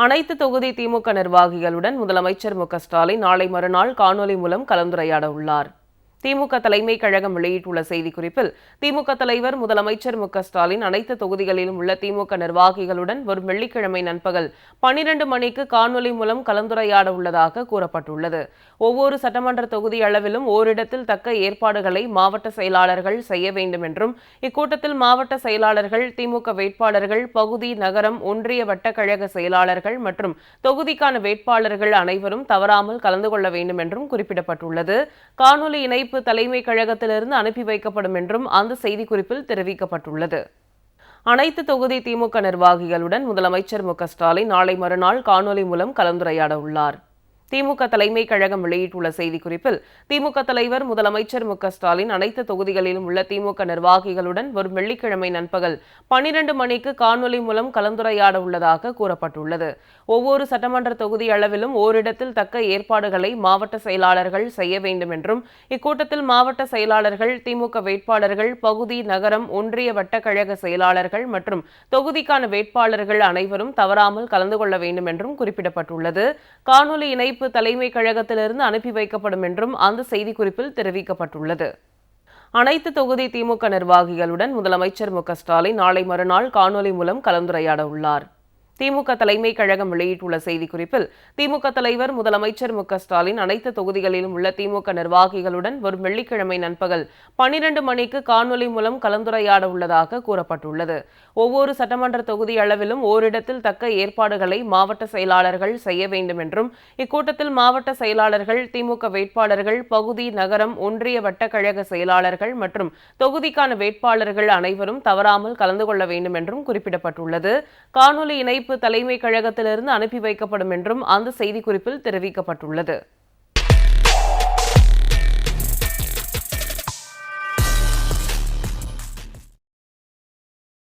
அனைத்து தொகுதி திமுக நிர்வாகிகளுடன் முதலமைச்சர் மு.க.ஸ்டாலின் நாளை மறுநாள் காணொலி மூலம் கலந்துரையாட உள்ளார். திமுக தலைமை கழகம் வெளியிட்டுள்ள செய்திக்குறிப்பில், திமுக தலைவர் முதலமைச்சர் மு.க.ஸ்டாலின் அனைத்து தொகுதிகளிலும் உள்ள திமுக நிர்வாகிகளுடன் வரும் வெள்ளிக்கிழமை நண்பகல் 12 மணிக்கு காணொலி மூலம் கலந்துரையாட உள்ளதாக கூறப்பட்டுள்ளது. ஒவ்வொரு சட்டமன்ற தொகுதி அளவிலும் ஓரிடத்தில் தக்க ஏற்பாடுகளை மாவட்ட செயலாளர்கள் செய்ய வேண்டும் என்றும், இக்கூட்டத்தில் மாவட்ட செயலாளர்கள், திமுக வேட்பாளர்கள், பகுதி, நகரம், ஒன்றிய வட்டக்கழக செயலாளர்கள் மற்றும் தொகுதிக்கான வேட்பாளர்கள் அனைவரும் தவறாமல் கலந்து கொள்ள வேண்டும் என்றும் குறிப்பிடப்பட்டுள்ளது. காணொலி இணைப்பு தலைமை கழகத்திலிருந்து அனுப்பி வைக்கப்படும் என்றும் அந்த செய்திக்குறிப்பில் தெரிவிக்கப்பட்டுள்ளது. அனைத்து தொகுதி திமுக நிர்வாகிகளுடன் முதலமைச்சர் மு.க.ஸ்டாலின் நாளை மறுநாள் காணொலி மூலம் கலந்துரையாட உள்ளார். திமுக தலைமை கழகம் வெளியிட்டுள்ள செய்திக்குறிப்பில், திமுக தலைவர் முதலமைச்சர் மு.க.ஸ்டாலின் அனைத்து தொகுதிகளிலும் உள்ள திமுக நிர்வாகிகளுடன் வரும் வெள்ளிக்கிழமை நண்பகல் 12 மணிக்கு காணொலி மூலம் கலந்துரையாட உள்ளதாக கூறப்பட்டுள்ளது. ஒவ்வொரு சட்டமன்ற தொகுதி அளவிலும் ஓரிடத்தில் தக்க ஏற்பாடுகளை மாவட்ட செயலாளர்கள் செய்ய வேண்டும் என்றும், இக்கூட்டத்தில் மாவட்ட செயலாளர்கள், திமுக வேட்பாளர்கள், பகுதி, நகரம், ஒன்றிய வட்டக்கழக செயலாளர்கள் மற்றும் தொகுதிக்கான வேட்பாளர்கள் அனைவரும் தவறாமல் கலந்து கொள்ள வேண்டும் என்றும் குறிப்பிடப்பட்டுள்ளது. காணொலி இணைப்பு தலைமை கழகத்திலிருந்து அனுப்பி வைக்கப்படும் என்றும் அந்த செய்திக்குறிப்பில் தெரிவிக்கப்பட்டுள்ளது. அனைத்து தொகுதி திமுக நிர்வாகிகளுடன் முதலமைச்சர் மு.க.ஸ்டாலின் நாளை மறுநாள் காணொலி மூலம் கலந்துரையாட உள்ளார். திமுக தலைமை கழகம் வெளியிட்டுள்ள செய்திக்குறிப்பில், திமுக தலைவர் முதலமைச்சர் மு.க.ஸ்டாலின் அனைத்து தொகுதிகளிலும் உள்ள திமுக நிர்வாகிகளுடன் வரும் வெள்ளிக்கிழமை நண்பகல் 12 மணிக்கு காணொலி மூலம் கலந்துரையாட உள்ளதாக கூறப்பட்டுள்ளது. ஒவ்வொரு சட்டமன்ற தொகுதி அளவிலும் ஓரிடத்தில் தக்க ஏற்பாடுகளை மாவட்ட செயலாளர்கள் செய்ய வேண்டும் என்றும், இக்கூட்டத்தில் மாவட்ட செயலாளர்கள், திமுக வேட்பாளர்கள், பகுதி, நகரம், ஒன்றிய வட்டக்கழக செயலாளர்கள் மற்றும் தொகுதிக்கான வேட்பாளர்கள் அனைவரும் தவறாமல் கலந்து கொள்ள வேண்டும் என்றும் குறிப்பிடப்பட்டுள்ளது. காணொலி இணைப்பு தலைமை கழகத்திலிருந்து அனுப்பி வைக்கப்படும் என்றும் அந்த செய்திக்குறிப்பில் தெரிவிக்கப்பட்டுள்ளது.